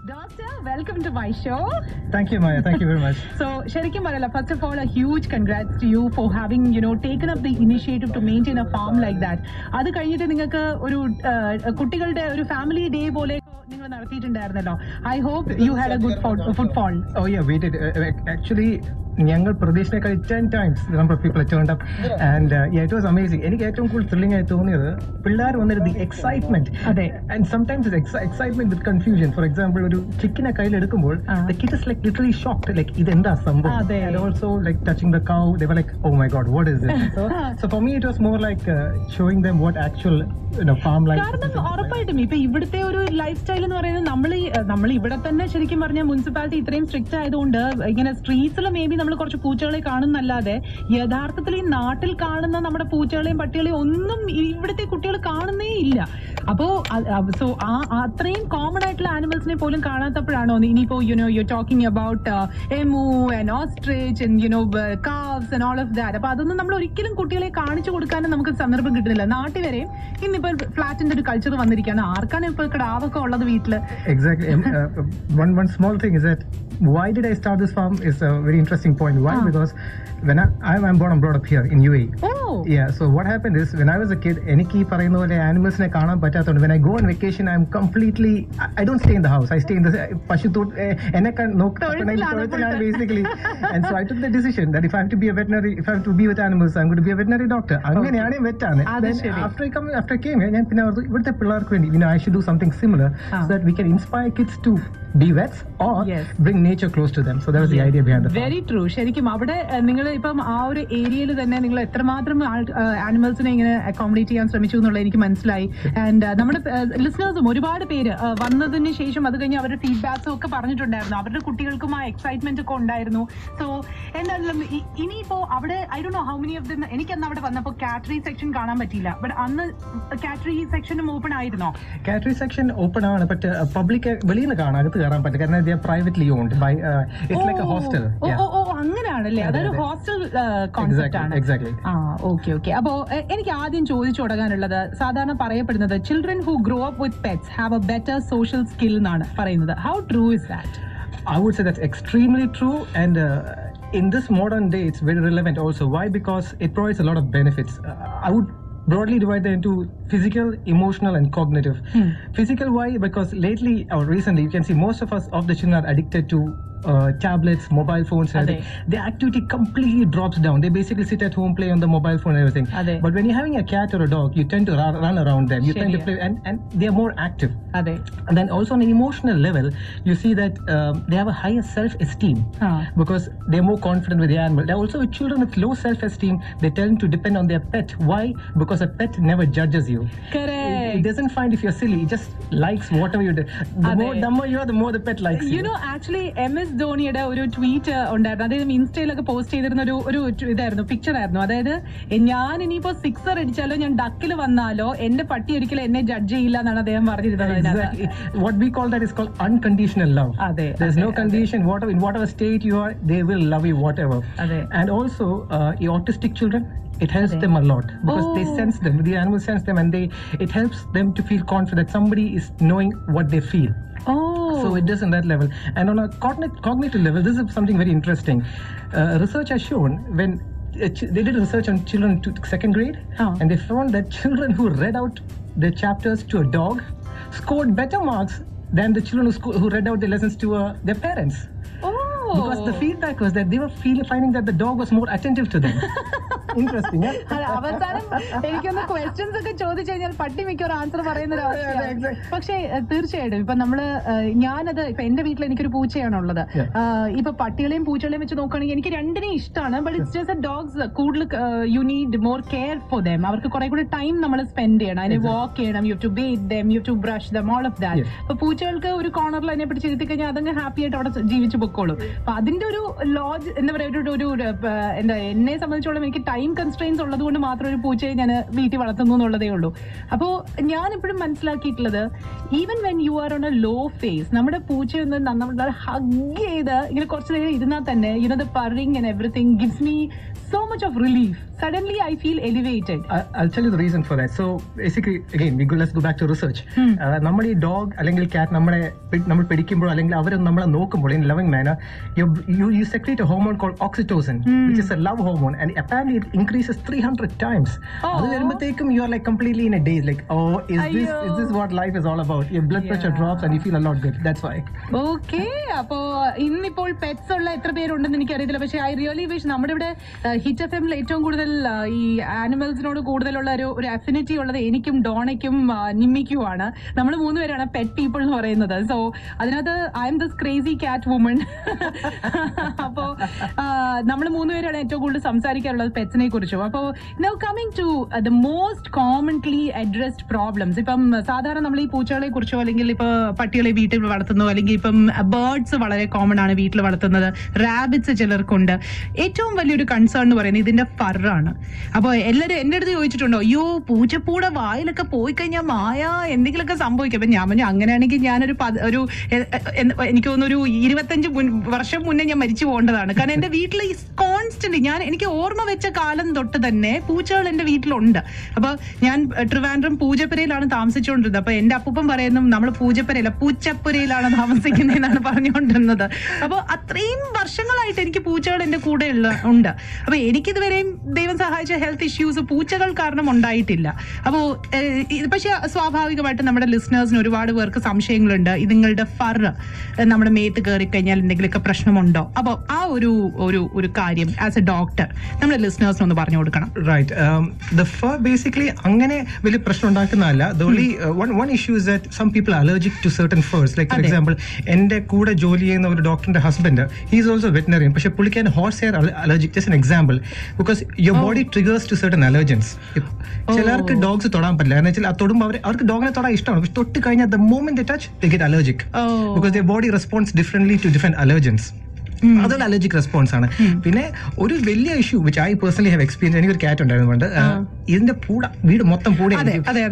Doctor, welcome to my show. Thank you, Maya. Thank you very much. So, Sherikim Marala, first of all, a huge congrats to you for having, taken up the initiative to maintain a farm like that. അത് കഴിഞ്ഞിട്ട് നിങ്ങൾക്ക് ഒരു കുട്ടികളുടെ ഒരു family day പോലെ നിങ്ങൾ നടത്തിയിട്ടുണ്ടായിരുന്നല്ലോ. I hope you had a good footfall. Oh yeah, we did. Actually, ഞങ്ങൾ പ്രതീക്ഷിച്ചേക്കാൾ 10 times the number of people turned up, and yeah, it was amazing. എനിക്ക് ഏറ്റവും കൂടുതൽ ത്രില്ലിംഗ് ആയി തോന്നിയത് പിള്ളേർ വന്നിട്ട് the excitement. അതെ. And sometimes it's excitement with confusion. For example, ഒരു ചിക്കനെ കയ്യിൽ എടുക്കുമ്പോൾ the kid is like literally shocked, like ഇതെന്താ സംഭവം. And also like touching the cow, they were like, oh my god, what is this? So for me it was more like showing them what actual farm life. കാരണം ഉറപ്പായിട്ടും ഇപ്പൊ ഇവിടുത്തെ ഒരു life style എന്ന് പറയുന്നത് നമ്മൾ ഇവിടെ തന്നെ ശരിക്കും പറഞ്ഞാൽ മുനിസിപ്പാലിറ്റി ഇത്രയും സ്ട്രിക്റ്റ് ആയതുകൊണ്ട് ഇങ്ങനെ സ്ട്രീറ്റ്സിൽ മേ ബി നമ്മൾ കുറച്ച് പൂച്ചകളെ കാണുന്നല്ലാതെ യഥാർത്ഥത്തിൽ ഈ നാട്ടിൽ കാണുന്ന നമ്മുടെ പൂച്ചകളെയും പട്ടികളെയും ഒന്നും ഇവിടുത്തെ കുട്ടികൾ കാണുന്നേ ഇല്ല. അപ്പോ സോ അത്രയും കോമൺ ആയിട്ടുള്ള ആനിമൽസിനെ പോലും കാണാത്തപ്പോഴാണോ ഇനിയിപ്പോ you talking about emu and ostrich and cows and all of that. അപ്പൊ അതൊന്നും നമ്മൾ ഒരിക്കലും കുട്ടികളെ കാണിച്ചു കൊടുക്കാനും നമുക്ക് സന്ദർഭം കിട്ടുന്നില്ല. നാട്ടിൽ വരെയും ഇന്നിപ്പോ ഫ്ലാറ്റിന്റെ ഒരു കൾച്ചർ വന്നിരിക്കുകയാണ്. ആർക്കാണ് ഇപ്പൊ കിടാവൊക്കെ ഉള്ളത് വീട്ടില്? Exactly. One small thing is that why did I start this farm is a very interesting point. Why? Because when I'm born and brought up here in UAE. Oh. Yeah. So what happened is when I was a kid, എനിക്ക് ഈ പറയുന്ന പോലെ ആനിമൽസിനെ കാണാൻ പറ്റാത്തതുകൊണ്ട് when I go on vacation, I'm completely I don't stay in the house. I stay in the പശുത്തോട്ട് എന്നെ നോക്കാൻ basically. And so I took the decision that if I have to be a veterinary, if I have to be with animals, I'm going to be a veterinary doctor. അങ്ങനെയാണ് വെറ്റാണ്. After I came here, ഞാൻ പിന്നെ ഇവിടുത്തെ പിള്ളേർക്ക് വേണ്ടി I should do something similar so that we can inspire kids to be vets or bring nature close to them. So that was the idea behind the farm. Very true. ശരിക്കും അവിടെ നിങ്ങൾ ഇപ്പം ആ ഒരു ഏരിയയിൽ തന്നെ നിങ്ങൾ എത്രമാത്രം ആനിമൽസിനെ ഇങ്ങനെ അക്കോമഡേറ്റ് ചെയ്യാൻ ശ്രമിച്ചു എന്നുള്ളത് എനിക്ക് മനസ്സിലായി. ആൻഡ് നമ്മുടെ ലിസണേഴ്സും ഒരുപാട് പേര് വന്നതിന് ശേഷം അത് കഴിഞ്ഞ് അവരുടെ ഫീഡ്ബാക്സും ഒക്കെ പറഞ്ഞിട്ടുണ്ടായിരുന്നു. അവരുടെ കുട്ടികൾക്കും ആ എക്സൈറ്റ്മെന്റ് ഒക്കെ ഉണ്ടായിരുന്നു. സോ എന്തായാലും ഇനിയിപ്പോ അവിടെ I don't know how many of them, എനിക്കന്ന് അവിടെ വന്നപ്പോൾ കാറ്ററി സെക്ഷൻ കാണാൻ പറ്റിയില്ല. ബട്ട് അന്ന് കാറ്ററി സെക്ഷനും ഓപ്പൺ ആയിരുന്നോ? കാറ്ററി സെക്ഷൻ ഓപ്പൺ ആണ്, ബട്ട് പബ്ലിക് വെളിയിൽ നിന്ന് കാണാൻ കയറാൻ പറ്റും. കാരണം they are privately owned by it's like a hostel. അങ്ങനെയാണല്ലേ? അതൊരു ഹോസ്റ്റൽ കോൺസെപ്റ്റ് ആണ്. Exactly. ഓക്കെ. അപ്പോ എനിക്ക് ആദ്യം ചോദിച്ചു തുടങ്ങാനുള്ളത്, സാധാരണ പറയപ്പെടുന്നത് children who grow up with pets have A better social skill എന്നാണ് പറയുന്നത്. How true is that? I would say that's extremely true, and in this modern day it's very relevant also. Why? Because it provides a lot of benefits. I would broadly divide them into physical, emotional and cognitive. Physical, why? Because lately or recently you can see most of us of the children are addicted to tablets, mobile phones, and their activity completely drops down. They basically sit at home, play on the mobile phone and everything. But when you're having a cat or a dog, you tend to run around them. You tend to play, and they are more active. And then also on an emotional level, you see that they have a higher self-esteem because they're more confident with the animal. They're also with children with low self-esteem, they tend to depend on their pet. Why? Because a pet never judges you. Correct. It doesn't find if you're silly. It just likes whatever you do. The more dumber you are, the more the pet likes you. You know, actually, MS ധോണിയുടെ ഒരു tweet ഉണ്ടായിരുന്നു. അതായത് ഇൻസ്റ്റയിലൊക്കെ post ചെയ്തിരുന്ന ഒരു ഇതായിരുന്നു, picture ആയിരുന്നു. അതായത് ഞാൻ ഇനിയിപ്പോ സിക്സർ അടിച്ചാലോ ഞാൻ ഡക്കിൽ വന്നാലോ എന്റെ പട്ടി ഒരിക്കലും എന്നെ ജഡ്ജ് ചെയ്യില്ല എന്നാണ് അദ്ദേഹം പറഞ്ഞിരുന്നത്. What we call that is called unconditional love. There's no condition. In whatever state you are, they will love you whatever. And also autistic children, it helps them a lot because they sense them. The animals sense them, and it helps them to feel confident. Somebody is knowing what they feel. So it does on that level. And on a cognitive level, this is something very interesting. Research has shown when they did research on children to second grade, and they found that children who read out their chapters to a dog scored better marks than the children who read out their lessons to their parents. Because the feedback was that they were finding that the dog was more attentive to them. Interesting. അവസാനം എനിക്കൊന്ന് questions ഒക്കെ ചോദിച്ചു കഴിഞ്ഞാൽ പട്ടി മിക്കൊരു answer പറയുന്ന ഒരു അവസ്ഥയാണ്. പക്ഷേ തീർച്ചയായിട്ടും ഇപ്പൊ ഞാനത് ഇപ്പൊ എന്റെ വീട്ടിൽ എനിക്കൊരു പൂച്ചയാണുള്ളത്. ഇപ്പൊ പട്ടികളെയും പൂച്ചകളെയും വെച്ച് നോക്കുകയാണെങ്കിൽ എനിക്ക് രണ്ടിനെയും ഇഷ്ടമാണ്. ബട്ട് ഇറ്റ്സ് ജസ്റ്റ് ഡോഗ്സ് കൂടുതൽ you need more care for them. അവർക്ക് കുറെ കൂടി ടൈം നമ്മൾ സ്പെൻഡ് ചെയ്യണം, അതിനെ വാക്ക് ചെയ്യണം, you to bathe them, you to brush them, all of that. അപ്പൊ പൂച്ചകൾക്ക് ഒരു കോർണറിൽ അതിനെ പിടിച്ചിരുത്തി കഴിഞ്ഞാൽ അതങ്ങ് ഹാപ്പി ആയിട്ട് അവിടെ ജീവിച്ചു പൊക്കോളും. അപ്പൊ അതിന്റെ ഒരു ലോജ് എന്താ പറയുക, എന്താ എന്നെ സംബന്ധിച്ചോളം എനിക്ക് ടൈം കൺസ്ട്രെയിൻസ് ഉള്ളത് കൊണ്ട് മാത്രം ഒരു പൂച്ചയെ ഞാൻ വീട്ടിൽ വളർത്തുന്നു എന്നുള്ളതേ ഉള്ളൂ. അപ്പോൾ ഞാൻ എപ്പോഴും മനസ്സിലാക്കിയിട്ടുള്ളത്, even when you are on a low phase, നമ്മുടെ പൂച്ചയൊന്ന് നമ്മൾ ഹഗ് ചെയ്ത് ഇങ്ങനെ കുറച്ച് നേരം ഇരുന്നാൽ തന്നെ the purring and everything gives me so much of relief. suddenly I feel elevated. I'll tell you the reason for that. So basically, again, let's go back to research. നമ്മൾ ഈ ഡോഗ് അല്ലെങ്കിൽ കാറ്റ് നമ്മൾ പിടിക്കുമ്പോൾ അല്ലെങ്കിൽ അവർ നമ്മളെ നോക്കുമ്പോൾ in loving manner, you secrete a hormone called oxytocin, which is a love hormone, and apparently it increases 300 times. അത് വരുമ്പോഴത്തേക്കും you are like completely in a daze, like, oh, is this what life is all about? Your blood pressure drops and you feel a lot good. That's why. Okay, അപ്പോ ഇന്നിപ്പോൾ pets ഉള്ള എത്ര പേരുണ്ടെന്ന് എനിക്കറിയത്തില്ല, പക്ഷേ I really wish നമ്മുടെ ഇവിടെ hit F എമ്മിൽ ഏറ്റവും കൂടുതൽ ഈ ആനിമൽസിനോട് കൂടുതലുള്ള ഒരു അഫിനിറ്റി ഉള്ളത് എനിക്കും ഡോണയ്ക്കും നിമ്മിക്കുമാണ്. നമ്മൾ 3 പേരാണ് പെറ്റ് പീപ്പിൾ എന്ന് പറയുന്നത്. സോ അതിനകത്ത് ഐ എം ദിസ് ക്രേസി കാറ്റ് വുമൺ. അപ്പോൾ നമ്മൾ 3 പേരാണ് ഏറ്റവും കൂടുതൽ സംസാരിക്കാറുള്ളത് പെറ്റ്സിനെ കുറിച്ചും. അപ്പോൾ now coming to the most commonly addressed problems. ഇപ്പം സാധാരണ നമ്മൾ ഈ പൂച്ചകളെ കുറിച്ചോ അല്ലെങ്കിൽ ഇപ്പൊ പട്ടികളെ വീട്ടിൽ വളർത്തുന്നു, അല്ലെങ്കിൽ ഇപ്പം ബേർഡ്സ് വളരെ കോമൺ ആണ് വീട്ടിൽ വളർത്തുന്നത്, റാബിറ്റ്സ് ചിലർക്കുണ്ട്. ഏറ്റവും വലിയൊരു കൺസേൺ എന്ന് പറയുന്നത് ഇതിന്റെ ഫറാണ്. അപ്പോൾ എല്ലാവരും എൻ്റെ അടുത്ത് ചോദിച്ചിട്ടുണ്ടോ, അയ്യോ പൂച്ചപ്പൂടെ വായിലൊക്കെ പോയി കഴിഞ്ഞാൽ മായ എന്തെങ്കിലുമൊക്കെ സംഭവിക്കും. അപ്പം ഞാൻ പറഞ്ഞു, അങ്ങനെയാണെങ്കിൽ ഞാനൊരു എനിക്ക് തോന്നുന്നു 25 വർഷം മുന്നേ ഞാൻ മരിച്ചു പോകേണ്ടതാണ്. കാരണം എൻ്റെ വീട്ടിൽ കോൺസ്റ്റന്റ് എനിക്ക് ഓർമ്മ വെച്ച കാലം തൊട്ട് തന്നെ പൂച്ചകൾ എൻ്റെ വീട്ടിലുണ്ട്. അപ്പൊ ഞാൻ ട്രിവാൻഡ്രം പൂജപ്പുരയിലാണ് താമസിച്ചുകൊണ്ടിരുന്നത്. അപ്പൊ എന്റെ അപ്പൂപ്പൻ പറയുന്നു, നമ്മൾ പൂജപ്പുരയില്ല പൂച്ചപ്പുരയിലാണ് താമസിക്കുന്നതെന്നാണ് പറഞ്ഞുകൊണ്ടിരുന്നത്. അപ്പോൾ അത്രയും വർഷങ്ങളായിട്ട് എനിക്ക് പൂച്ചകൾ എൻ്റെ കൂടെ ഉണ്ട്. അപ്പൊ എനിക്കിതുവരെയും ദൈവം സഹായിച്ച ഹെൽത്ത് ഇഷ്യൂസ് പൂച്ചകൾ കാരണം ഉണ്ടായിട്ടില്ല. അപ്പോൾ പക്ഷെ സ്വാഭാവികമായിട്ട് നമ്മുടെ ലിസണേഴ്സിന് ഒരുപാട് പേർക്ക് സംശയങ്ങളുണ്ട്. ഇതുങ്ങളുടെ ഫർ നമ്മുടെ മേത്ത് കയറി കഴിഞ്ഞാൽ എന്തെങ്കിലുമൊക്കെ പ്രശ്നമുണ്ടോ? അപ്പോൾ ആ ഒരു കാര്യം ആസ് എ ഡോക്ടർ നമ്മുടെ ലിസണേഴ്സിന് ഒന്ന് പറഞ്ഞു കൊടുക്കണം. Right. The fur basically അങ്ങനെ വലിയ പ്രശ്നം ഉണ്ടാക്കുന്നതല്ല. The only one issue is that some people are allergic to certain furs. Like for example, എൻ്റെ കൂടെ ജോലി ചെയ്യുന്ന ഒരു ഡോക്ടറിന്റെ husband, he is also veterinarian. പക്ഷെ പുള്ളിക്കാരൻ horse hair allergic. Just an example, because your body triggers to certain allergens. ചിലർക്ക് dogs തൊടാൻ പറ്റില്ല. കാരണം വെച്ചാൽ തൊടുമ്പോൾ അവർക്ക് ഡോഗിനെ തൊടാൻ ഇഷ്ടമാണ്, പക്ഷെ തൊട്ട് കഴിഞ്ഞാൽ the moment they touch they get allergic, because their body responds differently to different allergens. അതൊരു അലർജിക് റെസ്പോൺസ് ആണ്. പിന്നെ ഒരു വലിയ issue which I personally have experience, എനിക്കൊരു കാറ്റ് ഉണ്ടായിരുന്നുണ്ട്, ഇതിന്റെ വീട് മൊത്തം പൂട. അതെ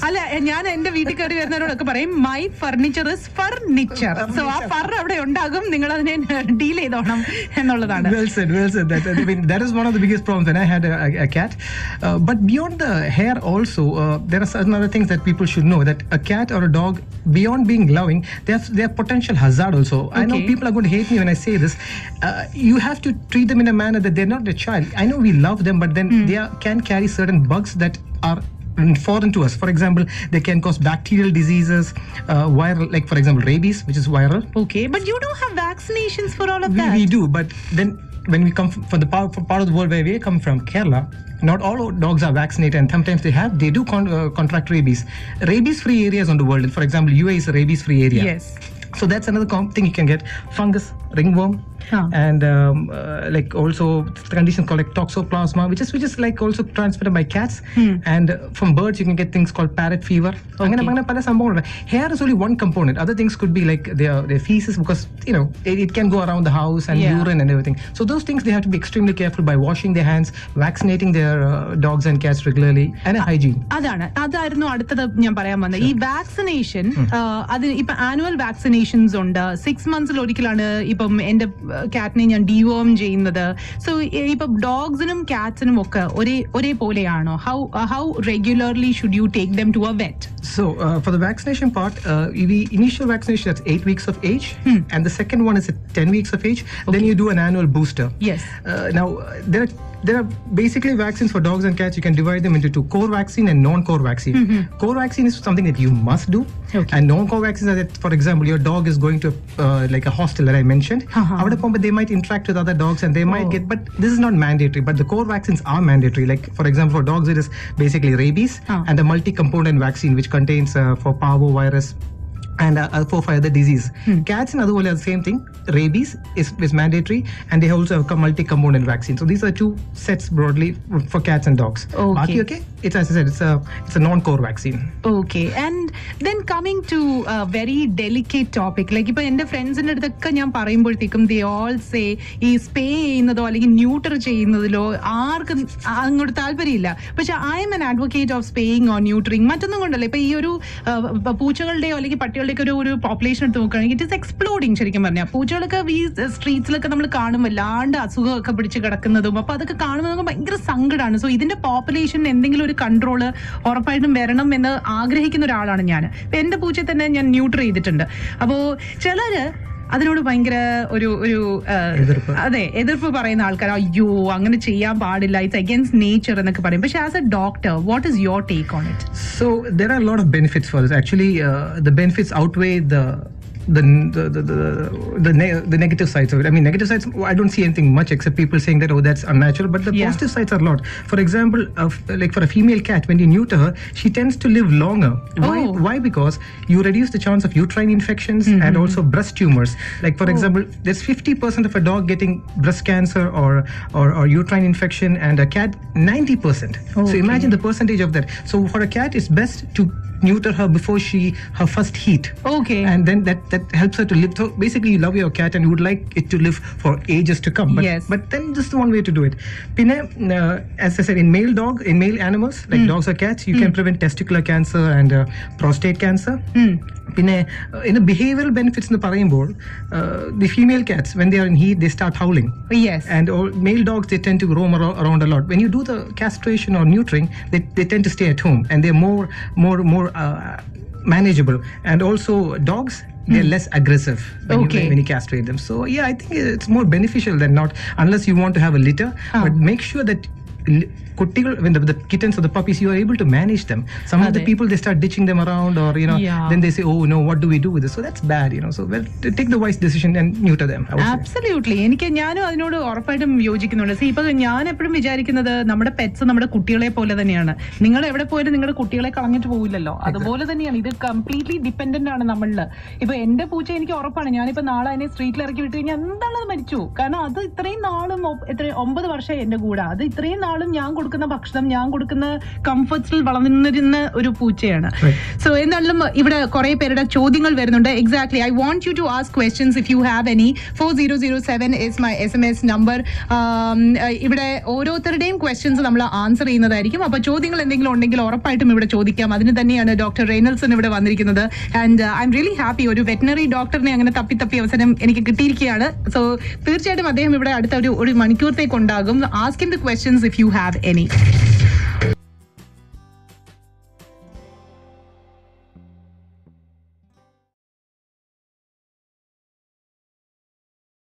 അല്ല, ഞാൻ എന്റെ വീട്ടിൽ കയറി വരുന്നവരോടൊക്കെ പറയും my furniture is furniture. So ആ ഫർ അവിടെ ഉണ്ടാകും, നിങ്ങൾ അതിനെ ഡീൽ ചെയ്തോണം എന്നുള്ളതാണ്. Well said. That is one of the biggest problems when I had a cat. But beyond the hair also, there are certain other things that people should know, that a cat or a dog, beyond being loving, they have potential hazard also. Okay. I know people are going to hate me when I say this. You have to treat them in a manner that they're not a child. I know we love them, but then they can carry certain bugs that are foreign to us. For example, they can cause bacterial diseases, viral, like for example rabies, which is viral. Okay, but you don't have vaccinations for all of that. We do, but then when we come from the part of the world where we come from, Kerala, not all dogs are vaccinated, and sometimes they do contract rabies. Rabies free areas on the world, for example, UAE is a rabies free area. Yes. So that's another thing you can get: fungus, ringworm, and like also the condition called like toxoplasma, which is like also transmitted by cats. And from birds you can get things called parrot fever. Hair is only one component. Other things could be like their feces, because it can go around the house, and urine and everything. So those things they have to be extremely careful by washing their hands, vaccinating their dogs and cats regularly, and hygiene. അതായിരുന്നു അടുത്തത് ഞാൻ പറയാൻ വന്നത്. ഈ vaccination, അത് ഇപ്പൊ annual vaccinations ഉണ്ട്. 6 months ഒരിക്കലാണ് ഇപ്പം എന്റെ കാറ്റിനെ ഞാൻ ഡിവോം ചെയ്യുന്നത്. സോ ഇപ്പൊ ഡോഗ്സിനും കാറ്റ്സിനും ഒക്കെ ഒരേ പോലെയാണോ? How regularly should you take them to a vet? So for the vaccination part, the initial vaccination, that's 8 weeks of age, and the second one is at 10 weeks of age. Then you do an annual booster. Yes. Now there are basically vaccines for dogs and cats. You can divide them into two: core vaccine and non-core vaccine. Core vaccine is something that you must do, and non-core vaccines are that, for example, your dog is going to like a hostel that I mentioned. They might interact with other dogs and they might get, but this is not mandatory. But the core vaccines are mandatory. Like for example, for dogs it is basically rabies and the multi-component vaccine, which contains for parvovirus and 4-5 other disease. Cats and other are the same thing. Rabies is mandatory, and they also have a multi-component vaccine. So these are two sets broadly for cats and dogs. Okay. it's as I said, it's a non-core vaccine. Okay, and then coming to a very delicate topic, like ഇപ്പൊ എന്റെ ഫ്രണ്ട്സിന്റെ അടുത്തൊക്കെ ഞാൻ പറയുമ്പോഴത്തേക്കും they all say ഈ സ്പേ ചെയ്യുന്നതോ അല്ലെങ്കിൽ neuter ചെയ്യുന്നതിലോ ആർക്കും അങ്ങോട്ട് താല്പര്യമില്ല. പക്ഷെ I am an advocate of spaying or neutering. മറ്റൊന്നും കൊണ്ടല്ല, ഇപ്പൊ ഈ ഒരു പൂച്ചകളുടെയോ അല്ലെങ്കിൽ പട്ടികളുടെയൊക്കെ ഒരു പോപ്പുലേഷൻ എടുത്ത് നോക്കുകയാണെങ്കിൽ ഇറ്റ് ഇസ് എക്സ്പ്ലോഡിങ്. ശരിക്കും പറഞ്ഞാൽ പൂച്ചകളൊക്കെ ഈ സ്ട്രീറ്റ്സിലൊക്കെ നമ്മൾ കാണും വല്ലാണ്ട് അസുഖമൊക്കെ പിടിച്ച് കിടക്കുന്നതും. അപ്പൊ അതൊക്കെ കാണുമ്പോൾ നമുക്ക് ഭയങ്കര സങ്കടമാണ്. സോ ഇതിന്റെ പോപ്പുലേഷൻ എന്തെങ്കിലും ഒരു കൺട്രോള് ഉറപ്പായിട്ടും വരണം എന്ന് ആഗ്രഹിക്കുന്ന ഒരാളാണ് ഞാൻ. എന്റെ പൂച്ചയെ തന്നെ ഞാൻ ന്യൂട്രർ ചെയ്തിട്ടുണ്ട്. അപ്പോ ചിലര് അതിനോട് ഭയങ്കര ഒരു എതിർപ്പ് പറയുന്ന ആൾക്കാർ, അയ്യോ അങ്ങനെ ചെയ്യാൻ പാടില്ല, ഇറ്റ്സ് അഗൈൻസ്റ്റ് നേച്ചർ എന്നൊക്കെ പറയും. പക്ഷെ as A doctor, what is your take on it? So there are a lot of benefits for this. Actually, the benefits outweigh the negative sides of it. I mean, negative sides, I don't see anything much except people saying that, oh, that's unnatural. But the positive sides are a lot. For example, like for a female cat, when you neuter her, she tends to live longer. Why? Because you reduce the chance of uterine infections and also breast tumors. Like for example, there's 50% of a dog getting breast cancer or uterine infection, and a cat 90%. So imagine the percentage of that. So for a cat, it's best to neuter her before her first heat. Okay. And then that helps her to live. So basically, you love your cat and you would like it to live for ages to come. But then this is one way to do it. As I said, in male animals like dogs or cats, you can prevent testicular cancer and prostate cancer. In the behavioral benefits in the female cats, when they are in heat, they start howling. Yes. And male dogs, they tend to roam around a lot. When you do the castration or neutering, they tend to stay at home, and they're more manageable. And also dogs, they're less aggressive when you castrate them. So yeah, I think it's more beneficial than not, unless you want to have a litter. But make sure that when the kittens or the puppies, you are able to manage them. Some of the people, they start ditching them around, or then they say, oh no, what do we do with this? So that's bad, so take the wise decision and neuter them, I would say. Absolutely. എനിക്ക് ഞാനും അതിനോട് ഉറപ്പായിട്ടും യോജിക്കുന്നുണ്ട്. ഇപ്പൊ ഞാൻ എപ്പോഴും വിചാരിക്കുന്നത് നമ്മുടെ pets നമ്മുടെ കുട്ടികളെ പോലെ തന്നെയാണ്. നിങ്ങൾ എവിടെ പോയാലും നിങ്ങളുടെ കുട്ടികളെ കളഞ്ഞിട്ട് പോവില്ലല്ലോ, അതുപോലെ തന്നെയാണ് ഇത്. കംപ്ലീറ്റ്ലി ഡിപെൻഡന്റ് ആണ് നമ്മളില്. ഇപ്പൊ എന്റെ പൂച്ച എനിക്ക് ഉറപ്പാണ്, ഞാനിപ്പോ നാളെ അതിനെ സ്ട്രീറ്റിൽ ഇറക്കി വിട്ട് കഴിഞ്ഞാൽ എന്താണത് മരിച്ചു. കാരണം അത് ഇത്രയും നാളും 9 വർഷമായി എന്റെ കൂടെ, അത് ഇത്രയും നാളും ഞാൻ കൊടുക്കുന്ന ഭക്ഷണം, ഞാൻ കൊടുക്കുന്ന കംഫർട്സിൽ വളർന്നിരുന്ന ഒരു പൂച്ചയാണ്. സോ എന്തായാലും ഇവിടെ കുറെ പേരുടെ ചോദ്യങ്ങൾ വരുന്നുണ്ട്. Exactly, I want you to ask questions if you have any. 4007 is my SMS number. ഇവിടെ ഓരോരുത്തരുടെയും ക്വസ്റ്റ്യൻസ് നമ്മൾ ആൻസർ ചെയ്യുന്നതായിരിക്കും. അപ്പൊ ചോദ്യങ്ങൾ എന്തെങ്കിലും ഉണ്ടെങ്കിൽ ഉറപ്പായിട്ടും ഇവിടെ ചോദിക്കാം. അതിന് തന്നെയാണ് ഡോക്ടർ റെയ്നൽസൺ ഇവിടെ വന്നിരിക്കുന്നത്. And I am really happy, ഒരു വെറ്റിനറി ഡോക്ടറിനെ അങ്ങനെ തപ്പി അവസരം എനിക്ക് കിട്ടിയിരിക്കുകയാണ്. സോ തീർച്ചയായിട്ടും അദ്ദേഹം ഇവിടെ അടുത്ത ഒരു മണിക്കൂറത്തേക്ക് ഉണ്ടാകും. Ask him the questions if you have any.